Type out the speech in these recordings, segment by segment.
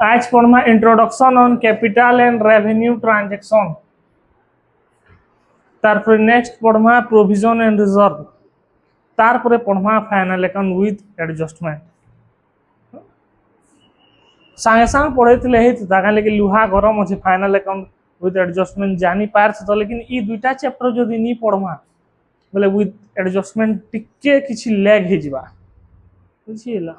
आज पढ़मा introduction on capital and revenue transaction. तारपर नेक्स्ट पढ़मा प्रोविजन एंड रिजर्व। तारपर पढ़मा फाइनल अकाउंट विथ एडजस्टमेंट। सांगे सांगे पढ़े हे लुहा गरम अच्छे फाइनल अकाउंट विथ एडजस्टमेंट जानी पार तो, लेकिन ई दुईटा चैप्टर जदि नहीं पढ़मा बोले विथ एडजस्टमेंट टिके किछि लैग हे जिबा बुझिएला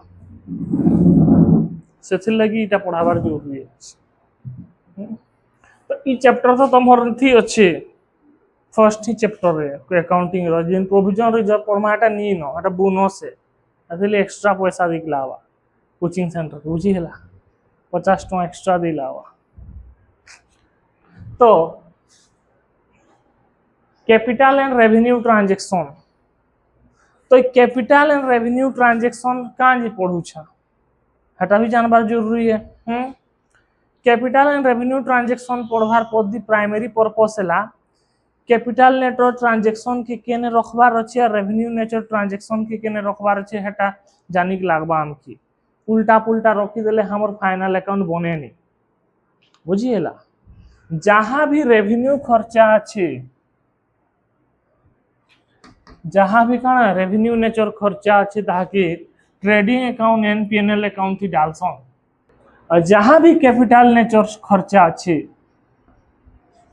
से लगी इटा पढ़ाबार जरूरी है। तो ई चैप्टर तो तुमर थी अच्छे फर्स्ट ही चैप्टर रे अकाउंटिंग रो जिन प्रोविजन रिजर्व पढ़मा एटा नी नो एटा बोनस है असले एक्स्ट्रा पैसा दिखलावा कोचिंग सेंटर बुझिएला 50 टका एक्स्ट्रा दिलावा। तो कैपिटल एंड रेवेन्यू ट्रांजैक्शन। तो कैपिटल एंड रेवेन्यू ट्रांजैक्शन कहाँ जी पढ़ू छा हटा भी जानबार जरूरी है। कैपिटल एंड रेवेन्यू ट्रांजैक्शन पढ़वार पद्धति प्राइमरी पर्पस है कैपिटल नेचर ट्रांजैक्शन के केने रखबार अच्छे और रेवेन्यू नेचर ट्रांजैक्शन के केने रखबार अच्छे हेटा जानिक लागबा आमकी उल्टा पुल्टा रखी देले हमर फाइनल अकाउंट बने नहीं बुझिएला। जहाँ भी रेवेन्यू खर्चा अच्छे जहाँ भी कण रेवेन्यू नेचर खर्चा अच्छे ताकि ट्रेडिंग अकाउंट एनपीएनएल अकाउंट थी डालसन और जहाँ भी कैपिटल नेचर खर्चा अच्छे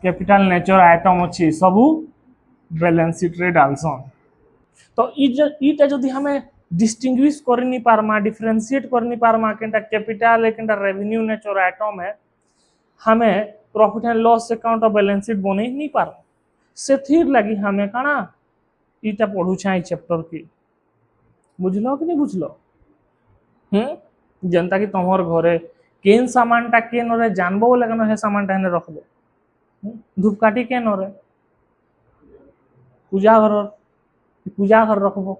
कैपिटल नेचर आइटम अच्छे सबू बैलेंस शीट रे डालसन। तो इटा जदि हमें डिस्टिंग्विश कर नहीं पारमा डिफरेंशिएट कर नहीं पारमा केनटा कैपिटल केनटा रेवेन्यू नेचर आइटम है हमें प्रॉफिट एंड लॉस अकाउंट और बैलेंस शीट बने नहीं पार से थीर लगी हमें काना इटा पढ़ू छा चैप्टर की बुझलो कि नहीं बुझलो। जनता की तुम्हार घरे केन सामानटा केन रे जानबो बोले कनो हे सामानटा हेने रखबो धूपकाठी केन रे पूजा घर रखबो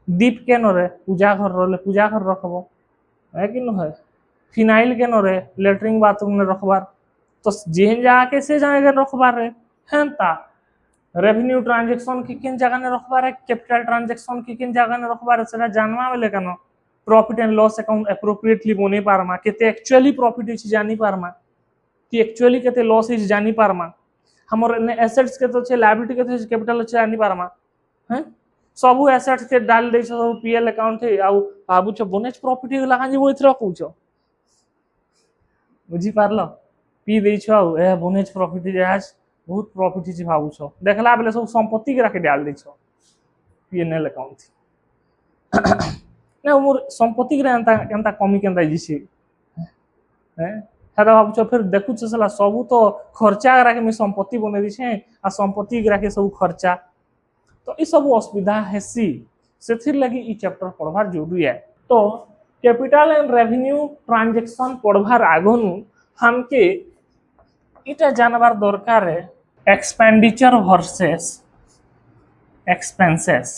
दीप केन रे पूजा घर रे पूजा घर रखबो है कि न है फिनाइल केन रे लेटरिंग बाथरूम में रखबार तो जेहन जाके से जगह रखबार रे हेंता रेवेन्यू ट्रांजैक्शन की किन जगह ने रखबार है कैपिटल ट्रांजैक्शन की किन जगह ने रखबार है सेटा जानवा बेले कनो profit and loss account appropriately बने पारमा केते एक्चुअली प्रॉफिट इच जानी पारमा कि एक्चुअली केते लॉस इच जानी पारमा हमर ने एसेट्स के तो छे लायबिलिटी के तो कैपिटल छ जानी पारमा हैं सब एसेट्स के डाल दे सब पीएल अकाउंट है आ बाबू छ बोनेज प्रॉफिट लगा जे वो इथरा कहू छ बुझी पारलो पी दे छ ए बोनेज प्रॉफिट जे आज बहुत प्रॉफिट छै भाबू छ देखला बेले सब संपत्ति के रखे डाल दे छ पीएनएल अकाउंट ना मोर संपत्ति के एंता कमी केंता जिछि हैं हेरा भाबू छ फिर देखु छ सला सब तो खर्चा रखे में संपत्ति बने दी छे आ संपत्ति के रखे सब खर्चा तो ये सब असुविधा है से लगी ई चैप्टर पढ़वार जरूरी है। तो कैपिटल एंड रेवेन्यू ट्रांजैक्शन पढ़वार आगनु हमके इटा जानबार दरकार है एक्सपेंडिचर वर्सेस एक्सपेंसेस।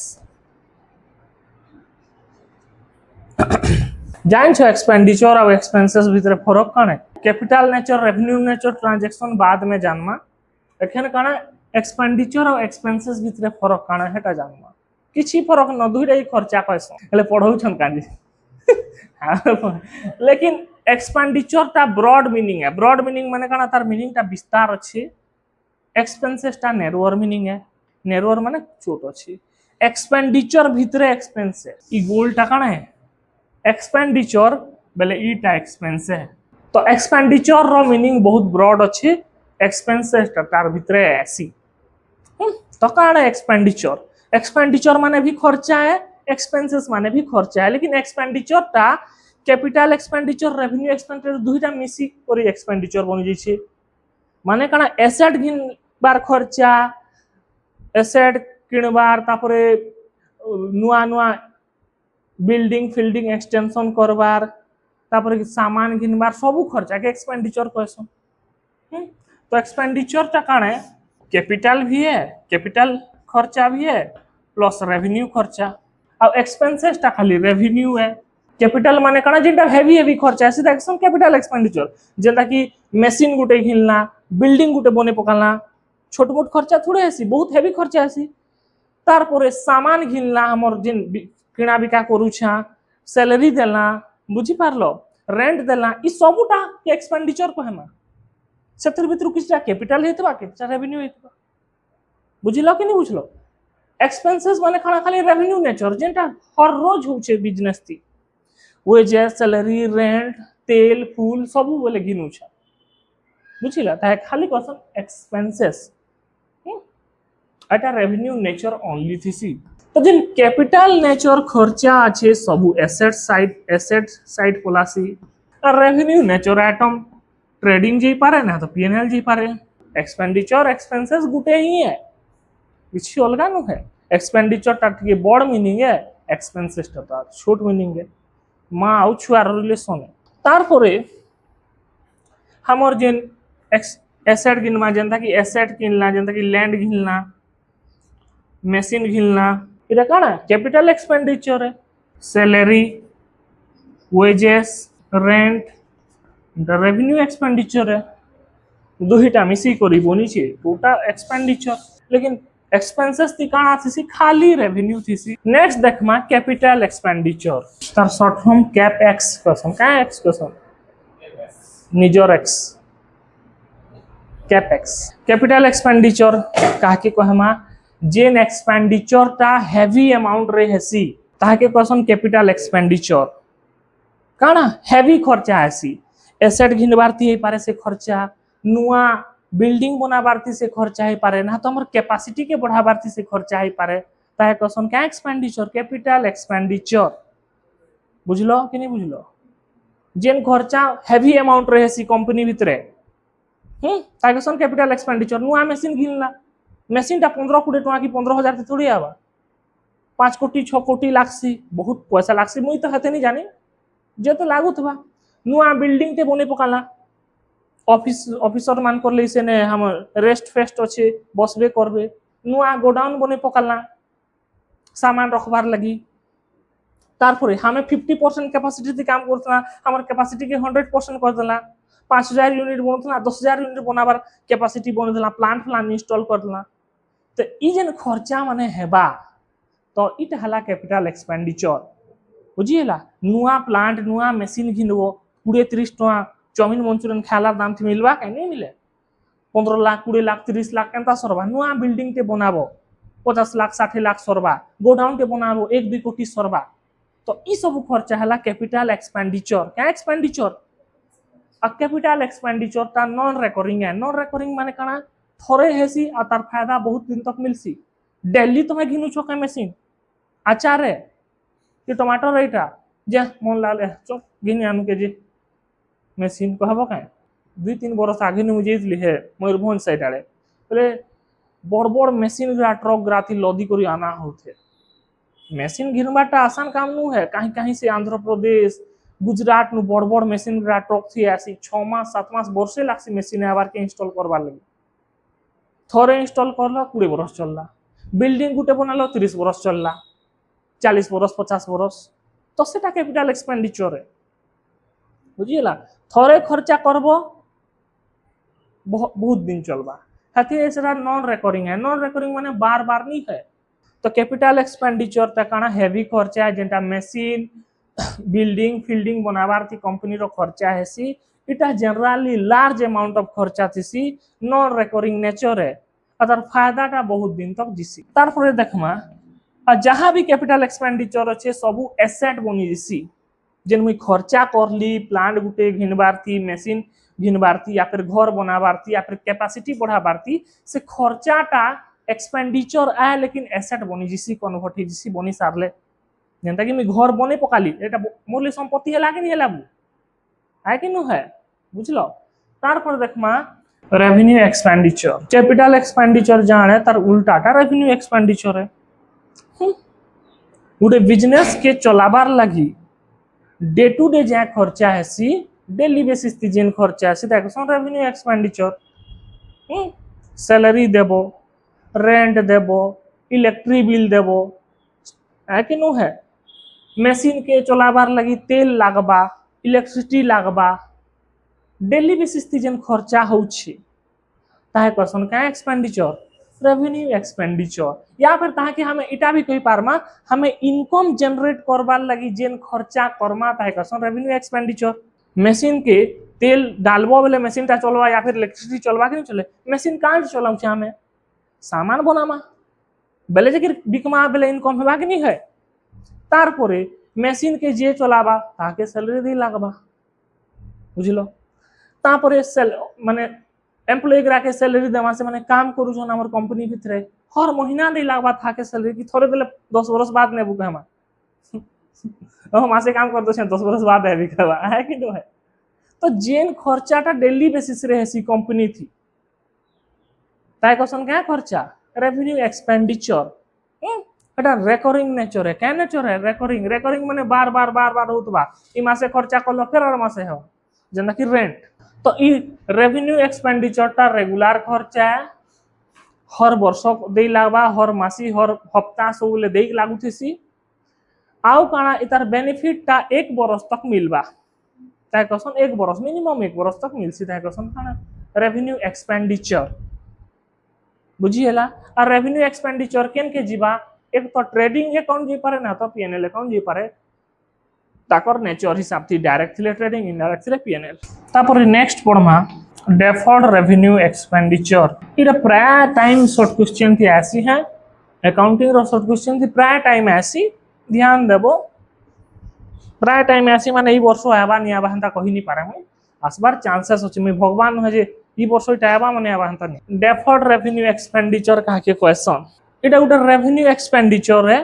जान छो एक्सपेंडिचर और एक्सपेंसेस भीतर फरक कौन है capital nature revenue nature transaction बाद में जानमा एखन कण एक्सपेंडिचर और एक्सपेंसेस भीतर फरक कण हेटा जानमा किछि फरक न दुईटा ही खर्चा पैसा हेले पढ़ौ छन कांजी लेकिन एक्सपेंडिचर ता ब्रॉड मीनिंग है ब्रॉड मीनिंग माने कण तार मीनिंग ता विस्तार अछि एक्सपेंसेस ता नैरोअर मीनिंग है नैरोअर माने छोट अछि एक्सपेंडिचर भीतर एक्सपेंसेस ई गोल ता कण है एक्सपेंडिचर बेले ईटा एक्सपेंस है। तो एक्सपेंडिचर रो मीनिंग बहुत ब्रॉड अच्छे एक्सपेंसेस तार भीतर ऐसी तो कौन है एक्सपेंडिचर माने भी खर्चा है एक्सपेंसेस माने भी खर्चा है लेकिन एक्सपेंडिचर ता कैपिटल एक्सपेंडिचर रेवेन्यू एक्सपेंडिचर दुईटा मिसी करी एक्सपेंडिचर बन जाई छे माने कना एसेट गिन बार खर्चा एसेट किनबार तापरे नुआ नुआ बिल्डिंग फील्डिंग एक्सटेंशन करबार तापर सामान घिनबार सब खर्चा के एक्सपेंडिचर कहसन। तो एक्सपेंडिचर ता काण है कैपिटल भी है कैपिटल खर्चा भी है प्लस रेवेन्यू खर्चा और एक्सपेंसेस ता खाली रेवेन्यू है। कैपिटल माने काण जिनटा हेवी खर्चा है सीधा एक्शन कैपिटल एक्सपेंडिचर जेंता कि मशीन गुटे घिनला बिल्डिंग गुटे बने पकालना छोट मोट खर्चा थोड़े है बहुत हेवी खर्चा है तार परे सामान घिनला हमर जिन किना बिका करूछा सैलरी देला बुझी पारलो रेंट देला ई सबुटा के एक्सपेंडिचर कहमा सेतर भितर किछटा कैपिटल हेतबा किछटा रेवेन्यू हेतबा बुझिलो कि नहीं बुझलो एक्सपेंसेस माने खाना खाली रेवेन्यू नेचर जेंटा हर रोज होचे बिजनेस थी वेजेस सैलरी रेंट तेल फूल सब बोले घिनु छ बुझिला ताहे खाली कसन एक्सपेंसेस एटा रेवेन्यू नेचर ओनली थिसी तो जिन कैपिटल नेचर खर्चा আছে सब asset side policy revenue nature item trading जी पारे ना तो पीएनएल जी पारे एक्सपेंडिचर एक्सपेंसेस गुटे ही है किसी अलगा नु है एक्सपेंडिचर टा टिके बड़ मीनिंग है एक्सपेंसेस टा छोट मीनिंग है माँ आउ छुआर रिलेशन है तार परे हमर जेन एसेट गिनवा जेंता कि एसेट किनला जेंता कि लैंड घिनला मेसिन घिनला इटा काना कैपिटल एक्सपेंडिचर है salary wages rent revenue expenditure है दुहिटा मिसी करी बनी छे टोटा एक्सपेंडिचर लेकिन एक्सपेंसेस ती काना थीसी खाली रेवेन्यू थीसी नेक्स्ट देखमा कैपिटल एक्सपेंडिचर तार शॉर्ट फॉर्म कैप एक्स कसम का एक्स कसम निजर एक्स कैपेक्स कैपिटल एक्सपेंडिचर काके कहमा जेन एक्सपेंडिचर टा हेवी अमाउंट रे हेसी ताके कहसन कैपिटल एक्सपेंडिचर काना हेवी खर्चा हेसी एसेट घिनबारती हे पारे से खर्चा नुआ बिल्डिंग बनाबारती से खर्चा हे पारे ना तो हमर कैपेसिटी के बढ़ाबारती से खर्चा हे पारे ताहे कहसन का एक्सपेंडिचर कैपिटल एक्सपेंडिचर बुझलो कि नहीं बुझलो जेन खर्चा हेवी अमाउंट रे हेसी कंपनी भितरे ताके कहसन कैपिटल एक्सपेंडिचर नुआ मशीन घिनला मशीन टा 15-20 टका की 15,000 से थोड़ी आवा 5 कोटी 6 कोटी लागसी बहुत पैसा लागसी मुई तो हते नहीं जानी जे तो लागू थबा नुआ बिल्डिंग ते बने पकाला ऑफिसर मान कर ले ने हम रेस्ट फेस्ट अच्छे बसबे करबे नुआ गोडाउन बने पकाला सामान रखबार लगी तारपरे हमें 50% कैपेसिटी से काम करतना हमर कैपेसिटी के 100% कर देला 5,000 यूनिट बनतला 10,000 यूनिट बनाबार कैपेसिटी बन देला प्लांट इंस्टॉल कर देला तो ई जेन खर्चा माने हेबा तो इट हला कैपिटल एक्सपेंडिचर बुझिएला नुआ प्लांट नुआ मशीन घिनबो 20-30 टका चाउमिन मंचूरियन खाला दाम थी मिलबा के नहीं मिले 15 लाख 20 लाख 30 लाख एंता सरबा नुआ बिल्डिंग के बनाबो 50 लाख 60 लाख सरबा गोडाउन के बनाबो 1-2 कोटी सरबा तो ई सब खर्चा हला कैपिटल एक्सपेंडिचर क्या एक्सपेंडिचर आ कैपिटल एक्सपेंडिचर ता नॉन रिकरिंग माने काना थोड़े हेसी आ तार फायदा बहुत दिन तक मिलसी डेली तुम्हें घिनु छोके मशीन आचार है कि टमाटर रेटा जे मन लाल चल घिन आनु के जे मशीन कहबो काए 2-3 बरस आगे नु जेतली है मयूरभंज साइड आड़े बोले बड़ बड़ मशीन ग्रा ट्रक ग्राथी लदी करी आना होथे मशीन घिनबाटा आसान काम नु है कहीं कहीं से आंध्र प्रदेश गुजरात नु बड़ बड़ मशीन ग्रा ट्रक थी आसी 6 मास 7 मास वर्षे लागसी मशीन आबार के इंस्टॉल करबार लगी थोड़े इंस्टॉल करला 20 बरस चलला बिल्डिंग गुटे बनालो 30 बरस चलला 40 बरस 50 बरस तो सेटा कैपिटल एक्सपेंडिचर है बुझिएला थोड़े खर्चा करबो बहुत दिन चलबा हाथी ऐसा नॉन रिकरिंग माने बार बार नहीं है तो कैपिटल एक्सपेंडिचर ता काना हेवी खर्चा है जेंटा मशीन बिल्डिंग फील्डिंग बनाबार थी कंपनी रो खर्चा है सी इटा जनरली लार्ज अमाउंट ऑफ खर्चा थी सी नॉन रिकरिंग नेचर है अतर फायदा टा बहुत दिन तक जिसी तार परे देखमा जहां भी कैपिटल एक्सपेंडिचर अच्छे सबू एसेट बनी जिसी जेन मुई खर्चा करली प्लांट गुटे घिनबार थी मशीन घिनबार थी या फिर घर बनाबार थी या फिर कैपेसिटी बढ़ाबार थी से खर्चाटा एक्सपेंडिचर आए लेकिन एसेट बनी जिसी कन्वर्ट ही जिसी बनी सारले जेंता कि मैं घर बने पकाली एटा मोर संपत्ति है कि नहीं है आए कि नु है बुझलो तार पर देखमा रेवेन्यू एक्सपेंडिचर कैपिटल एक्सपेंडिचर जाने तार उल्टाटा रेवेन्यू एक्सपेंडिचर है गोटे बिजनेस के चलाबार लगी डे टू डे जहाँ खर्चा है सी डेली बेसिस जेन खर्चा है सीधा रेवेन्यू एक्सपेंडिचर सैलरी देबो रेंट देबो इलेक्ट्रिक बिल देबो है कि नु है मशीन के चलाबार लगी तेल लागबा इलेक्ट्रिसिटी लागबा डेली बेसिस जेन खर्चा होउछि ताहे कहसन का एक्सपेंडिचर रेवेन्यू एक्सपेंडिचर या फिर ताकि हमें इटा भी कही पारमा हमें इनकम जनरेट करबार लगी जेन खर्चा करमा ताहे कहसन रेवेन्यू एक्सपेंडिचर मेसीन के तेल डालबो बेले मेसीन टा चलवा या फिर इलेक्ट्रिसिटी चलवा कि नहीं चले मेसीन कहाँ चलाऊ आम सामान बनामा बेले जे बिकमा बेले इनकम होगा कि नहीं है तारपरे मेसीन के जे चलाबा ताके सैलरी दी लागबा बुझलो तापरे माने एम्प्लॉय ग्रा के सैलरी देवा से माने काम करू जो हमर कंपनी भितरे हर महीना दे लागबा थाके सैलरी की थोड़े देले 10 वर्ष बाद ने बुक हम ओ मासे काम कर दो 10 वर्ष बाद है बिकवा है कि नहीं है तो जेन खर्चाटा डेली बेसिस रे हेसी कंपनी थी ताई क्वेश्चन क्या खर्चा रेवेन्यू एक्सपेंडिचर এটা রেকরিং নেচার है क्या नेचर है रेकरिंग रेकरिंग माने बार बार बार बार होतबा ई मासे खर्चा करलो फिर और मासे हो जेना कि रेंट तो ई रेवेन्यू एक्सपेंडिचर ता रेगुलर खर्चा हर वर्ष दे लागबा हर मासी हर हफ्ता सबले दे लागू थेसी आउ काना इतार बेनिफिट ता एक बरस तक मिलबा ताई क्वेश्चन एक बरस मिनिमम एक बरस तक मिलसी ताई क्वेश्चन काना रेवेन्यू एक्सपेंडिचर बुझी हैला और रेवेन्यू एक्सपेंडिचर केन के जीवा एक तो ट्रेडिंग अकाउंट जी पारे ना तो पीएनएल अकाउंट जी पारे ताकर नेचर हिसाब थी डायरेक्ट थिले ट्रेडिंग इनडायरेक्ट थिले पीएनएल तापर नेक्स्ट पढ़मा डेफर्ड रेवेन्यू एक्सपेंडिचर इरा प्राय टाइम शॉर्ट क्वेश्चन थी ऐसी है अकाउंटिंग रो शॉर्ट क्वेश्चन थी प्राय टाइम ऐसी ध्यान देबो प्राय टाइम ऐसी माने ई वर्ष आबा नि आबा हंता कहि नि पारे मैं आसबार चांसेस अछि मैं भगवान है जे ई वर्ष इटा आबा माने आबा हंता नि डेफर्ड रेवेन्यू एक्सपेंडिचर का के क्वेश्चन এটা গোটে রেভিনিউ এক্সপেন্ডিচর রে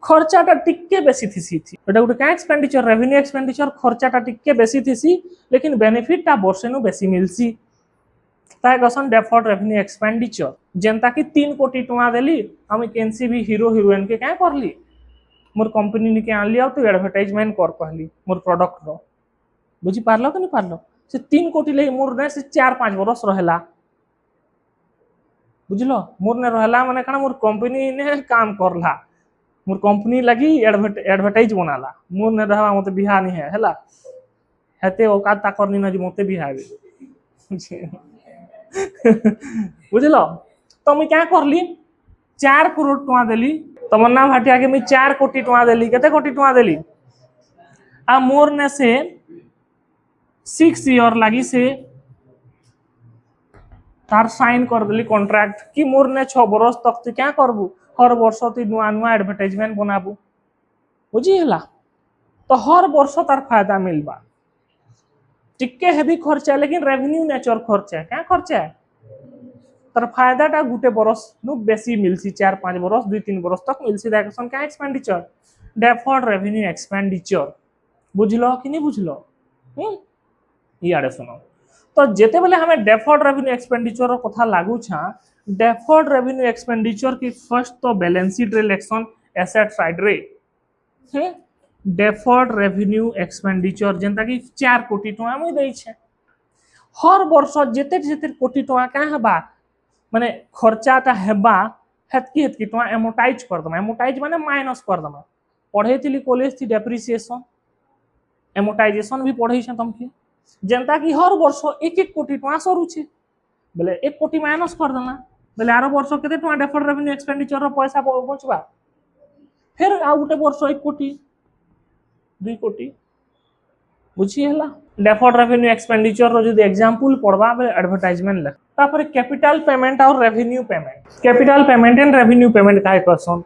খরচাটা টিকে বেশি থিসি থি এটা গোটে কা এক্সপেন্ডিচর রেভিনিউ এক্সপেন্ডিচর খরচাটা টিকে বেশি থিসি लेकिन बेनिफिटটা বর্ষেনু বেশি মিলছি তাই গসন ডেফার্ড রেভিনিউ এক্সপেন্ডিচর যেনতা কি 3 কোটি টাকা দেলি আমি কেনসিবি হিরো হিরোইন के का करली मोर कंपनी निके आनली आ तो एडवर्टाइजमेंट कर कहली मोर प्रोडक्ट रो बुझी पारलो कि नहीं पारलो से 3 कोटी ले मोर ने से 4-5 वर्ष रहला बुझलो मोर ने रहला माने कना मोर कंपनी ने काम करला मोर कंपनी लगी एडवर्टाइज बनाला मोर ने रहवा मते बिहा नहीं है हला हेते औकात ता करनी न जे मते बिहावे बुझलो तो मैं क्या करली 4 करोड़ टका देली तमन्ना भाटिया के मैं 4 कोटी टका देली केते कोटी टका देली आ मोर ने से 6 ईयर लगी से तार साइन कर देली कॉन्ट्रैक्ट कि मोर ने 6 बरस तक तू क्या करबू हर वर्ष तू नुआ नुआ एडवर्टाइजमेंट बनाबू बुझी हला तो हर वर्ष तार फायदा मिलबा टिके हेवी खर्चा लेकिन रेवेन्यू नेचर खर्चा क्या खर्चा है तार फायदाटा गुटे बरस नु बेसी मिलसी 4-5 बरस 2-3 बरस तक मिलसी दैक्सन क्या एक्सपेंडिचर डेफर्ड रेवेन्यू एक्सपेंडिचर बुझलो कि नहीं बुझलो याडे सुनो तो जेते बेले हमें डेफर्ड रेवेन्यू एक्सपेंडिचर रो कथा लागू छा डेफर्ड रेवेन्यू एक्सपेंडिचर की फर्स्ट तो बैलेंस शीट रे लेक्सन एसेट साइड रे डेफर्ड रेवेन्यू एक्सपेंडिचर जेंता कि 4 कोटी टका मुई देई छे हर वर्ष जेते जेते कोटी टका का हबा माने खर्चाटा हेबा हेतकी टका एमोटाइज कर दमा एमोटाइज माने माइनस कर दमा पढ़े थिली कॉलेज थी डेप्रिसिएशन एमोटाइजेशन भी पढ़े छे तुमके जनता की हर वर्ष 1-1 कोटी टका सरू छे बोले 1 कोटी माइनस कर देना बोले आरो वर्ष केते टका डेफर्ड रेवेन्यू एक्सपेंडिचर रो पैसा पहुंचबा फिर आ उटे वर्ष 1 कोटी 2 कोटी बुझी हला डेफर्ड रेवेन्यू एक्सपेंडिचर रो जदी एग्जांपल पढ़बा बे एडवर्टाइजमेंट ले तापर कैपिटल पेमेंट और revenue payment capital payment and revenue payment काय करसन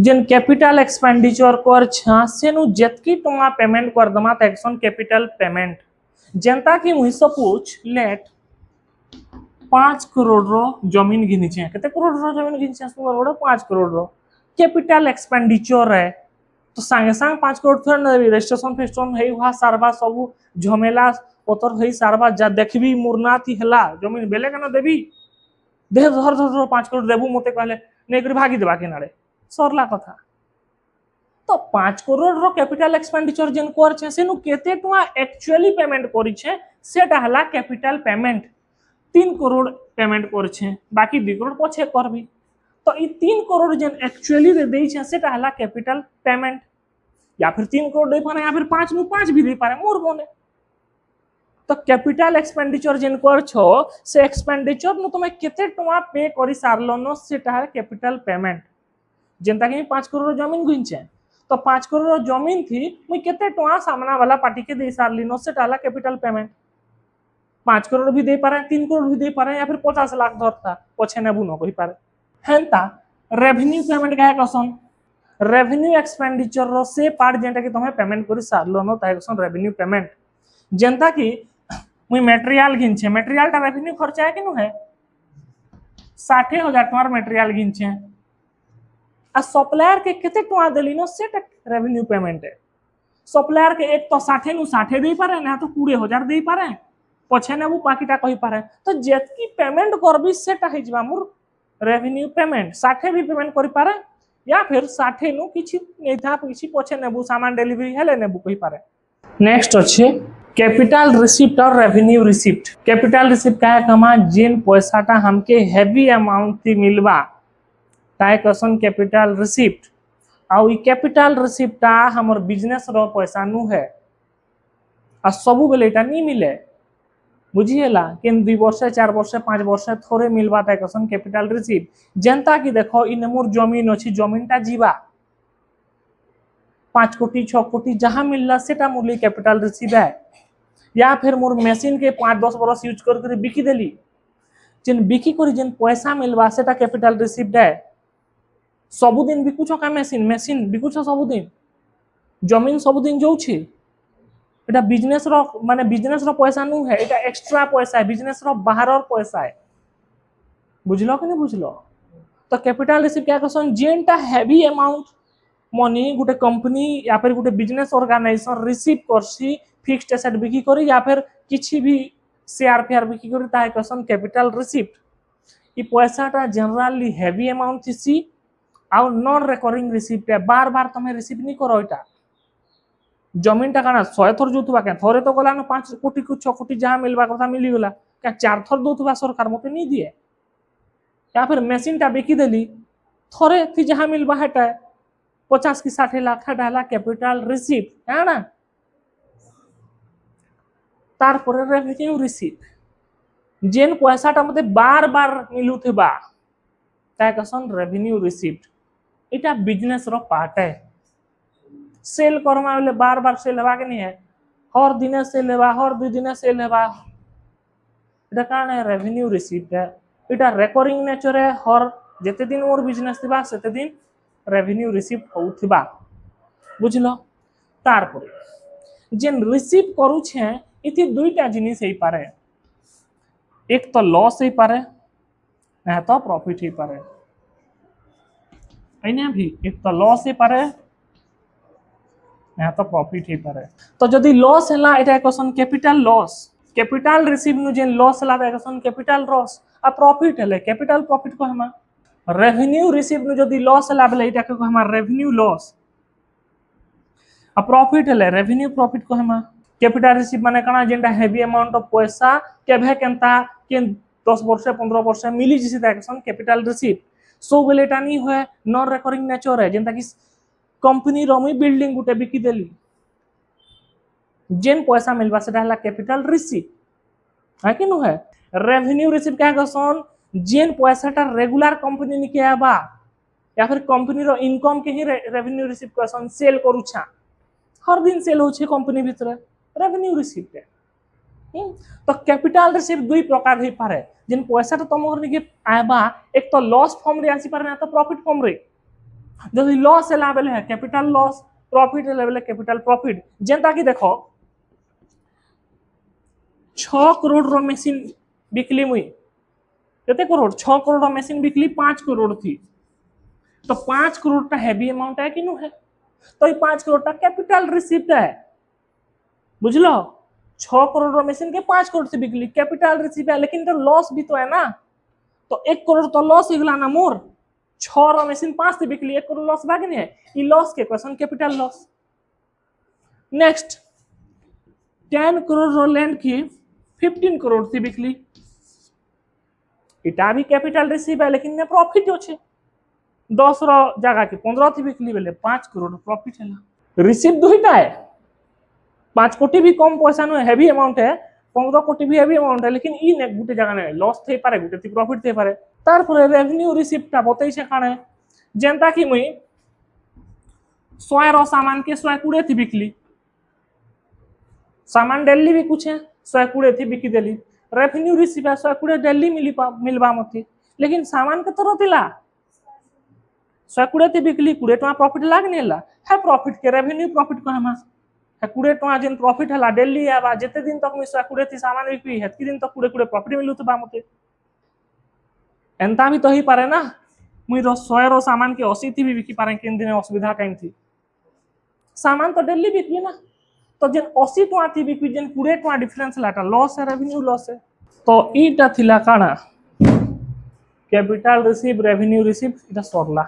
जेन कैपिटल एक्सपेंडिचर कर छा सेनु जेतकी टका पेमेंट कर दमा त एक्शन कैपिटल पेमेंट जनता की मुहि सपोज लेट 5 करोड़ रो जमीन घिनी छे केते करोड़ रो जमीन घिनी छे सुंदर बड़ा 5 करोड़ रो कैपिटल एक्सपेंडिचर है तो संगे संग 5 करोड़ थोड़ा ना रजिस्ट्रेशन फेस्टन हेई हुआ सारबा सब झमेला पतर हेई सारबा जा देखबी मुरनाती हला जमीन बेले केना देबी देह धर धर 5 करोड़ देबू मते कहले नै करी भागी देबा किनारे सरला कथा तो 5 करोड़ रो कैपिटल एक्सपेंडिचर जेन कर छे सेनु केते टका एक्चुअली पेमेंट करी छे सेटा हला कैपिटल पेमेंट 3 करोड़ पेमेंट कर छे बाकी 2 करोड़ पछे करबी तो ई 3 करोड़ जेन एक्चुअली दे देई छे सेटा हला कैपिटल पेमेंट या फिर 3 करोड़ दे पारे या फिर 5 नु 5 भी दे पारे मोर मोने तो कैपिटल एक्सपेंडिचर जेन कर छो से एक्सपेंडिचर नु तुमे केते टका पे करी सारलो न सेटा है कैपिटल पेमेंट जेनता कि 5 करोड़ जमीन घिनछे तो 5 करोड़ जमीन थी मुई केते टुआ सामना वाला पार्टी के दे सारली नो से टाला कैपिटल पेमेंट 5 करोड़ भी दे पारे 3 करोड़ भी दे पारे या फिर 50 लाख धरता पछे नेबु न कहि पारे हेंता रेवेन्यू पेमेंट का कसन रेवेन्यू एक्सपेंडिचर रो से पार्ट जेंटा कि तमे पेमेंट करि सारलो न ताय कसन रेवेन्यू पेमेंट जेंता कि मुई मटेरियल घिनछे मटेरियल टा रेवेन्यू खर्चा है कि नु है 60,000 टका मटेरियल घिनछे आ सप्लायर के केते टका देली न से रेवेन्यू पेमेंट है सप्लायर के एक तो 60 नु 60 दे पारे ना तो 20,000 दे पारे पछे नेबु बाकीटा कहि पारे तो जेतकी पेमेंट करबी सेटा हे जबा मोर रेवेन्यू पेमेंट 60 भी पेमेंट करि पारे या फिर 60 नु किछि नेथा किछि पछे नेबु सामान डिलीवरी हेले नेबु कहि पारे नेक्स्ट अछि कैपिटल रिसिप्ट और रेवेन्यू रिसिप्ट कैपिटल रिसिप्ट का कमा जेन पैसाटा हमके हेवी अमाउंट थी मिलबा ताय कसन कैपिटल रिसिप्ट आउ ई कैपिटल रिसिप्टा हमर बिजनेस रो पैसा नु है आ सबु बेले एटा नहीं मिले बुझिएला किन 2 वर्ष 4 वर्ष 5 वर्ष थोड़े मिलबा ताय कसन कैपिटल रिसिप्ट जनता की देखो इन मोर जमीन अछि जमीनटा जीवा 5 कोटी 6 कोटी जहां मिलला सेटा मूल्य कैपिटल रिसिप्ट है या फिर मोर मशीन के 5-10 बरस यूज कर बिकी देली जिन बिकी करी जिन पैसा मिलबा सेटा कैपिटल रिसिप्ट है सबुदिन बिकुछ का मशीन मशीन बिकुछ सबुदिन जमीन सबुदिन जो छी एटा बिजनेस रो माने बिजनेस रो पैसा नु है एटा एक्स्ट्रा पैसा है बिजनेस रो बाहरर पैसा है बुझलो कि नहीं बुझलो तो कैपिटल रिसिप्ट क्या कसन जेनटा हेवी अमाउंट मनी गुटे कंपनी या फिर गुटे बिजनेस ऑर्गेनाइजेशन रिसीव करसी फिक्स्ड एसेट बिकी करी या फिर किछि भी शेयर फेयर बिकी करी ताहे कसन कैपिटल रिसिप्ट ई पैसाटा जनरली हेवी अमाउंट थिसी आ नॉन रिकरिंग रिसिप्ट है बार बार तमे रिसीव नहीं करो एटा जमीन टा काना 100 थर जोतुबा के थोरे तो गला न 5 कोटी को 6 कोटी जहां मिलबा कथा मिली गला क्या 4 थर दोतुबा सरकार मते नहीं दिए या फिर मशीन टा बिकी देली थोरे थी जहां मिलबा हटा 50 की 60 लाख डाला कैपिटल रिसिप्ट है ना तार पर रेवेन्यू रिसिप्ट जेन पैसाटा मते बार बार मिलुथिबा ताय कसन रेवेन्यू रिसिप्ट इटा बिजनेस रो पार्ट है सेल करमा वाले बार बार सेल लेवा के नहीं है हर दिन सेल लेवा हर 2 दिन सेल लेवा इटा कान है रेवेन्यू रिसिप्ट है इटा रिकरिंग नेचर है हर जेते दिन मोर बिजनेस थिबा सेते दिन रेवेन्यू रिसिप्ट होउथिबा बुझलो तार पर जेन रिसीव करू छे इति दुईटा जिनिस हे पारे एक तो लॉस हे पारे ना तो प्रॉफिट हे पारे आइने भी एक तो लॉस हे पारे ना तो प्रॉफिट हे पारे तो जदी लॉस हला एटा कसन कैपिटल लॉस कैपिटल रिसीव नु जेन लॉस हला एटा कसन कैपिटल लॉस आ प्रॉफिट हले कैपिटल प्रॉफिट को हमा रेवेन्यू रिसीव नु जदी लॉस हला बेले एटा को हमा रेवेन्यू लॉस आ प्रॉफिट हले रेवेन्यू प्रॉफिट को हमा कैपिटल रिसीव माने काना जेंटा हेवी अमाउंट ऑफ पैसा केभे केनता के 10 वर्ष 15 वर्ष मिली जिसे एक्शन कैपिटल रिसीव सो बेलेटा नहीं होय नॉन रिकरिंग नेचर है जेंता कि कंपनी रमी बिल्डिंग गुटे बिकी देली जेन पैसा मिलबा सेटा हला कैपिटल रिसीव है कि नु है रेवेन्यू रिसीव क्या कसन जेन पैसाटा रेगुलर कंपनी निके आबा या फिर कंपनी रो इनकम के ही रेवेन्यू रिसीव कसन सेल करूछा हर दिन सेल होछे कंपनी भीतर रेवेन्यू रिसीप्ट है तो कैपिटल रिसीप्ट दुई प्रकार हे पारे जिन पैसा तो तुम घर निके आबा एक तो लॉस फॉर्म रे आसी पारे ना तो प्रॉफिट फॉर्म रे जदी लॉस लेवल है कैपिटल लॉस प्रॉफिट लेवल है कैपिटल प्रॉफिट जेंता कि देखो 6 करोड़ रो मशीन बिकली मुई केते करोड़ 6 करोड़ रो मशीन बिकली 5 करोड़ थी तो 5 करोड़ टा हेवी अमाउंट है कि नु है तो ये 5 करोड़ टा कैपिटल रिसीप्ट है बुझलो 6 करोड़ रो मशीन के 5 करोड़ से बिकली कैपिटल रिसीव है लेकिन तो लॉस भी तो है ना तो 1 करोड़ तो लॉस हिगला ना मोर 6 रो मशीन 5 से बिकली 1 करोड़ लॉस भाग नहीं है ई लॉस के question capital loss next 10 crore रो लैंड की 15 करोड़ से बिकली इटा भी कैपिटल रिसीव है लेकिन ने प्रॉफिट होछे 10 रो जगह के 15 थी बिकली बेले 5 करोड़ प्रॉफिट है रिसीव दुईटा है 5 कोटी भी कम पैसा नो हेवी अमाउंट है 15 कोटी भी हेवी अमाउंट है लेकिन ई ने गुटे जगह ने लॉस थे पारे गुटे थी प्रॉफिट थे पारे तार पर रेवेन्यू रिसीप्ट ता बतई से काने जेंता कि मुई 100 रो सामान के 120 थी बिकली, सामान डेली भी कुछ है 120 थी बिकी देली, रेवेन्यू रिसीव है 120 डेली मिलबा मते, लेकिन सामान के तरह थिला 120 थी बिकली 20 टका प्रॉफिट लागने ला है, प्रॉफिट के रेवेन्यू प्रॉफिट कहमा है 20 टका जेन प्रॉफिट हला डेली आबा जेते दिन तक मी 120 थी सामान बिकवी हेतकी दिन तक 20 प्रॉफिट मिलु तो बा मते एंता भी तो ही पारे ना, मुई 100 रो सामान के 80 थी भी बिकी पारे, किन दिन असुविधा टाइम थी सामान तो डेली बिकवी ना, तो जेन 80 टका थी बिकवी जेन 20 टका डिफरेंस लाटा लॉस है, रेवेन्यू लॉस है। तो इटा थिला काना कैपिटल रिसीव रेवेन्यू रिसीव इटा सरला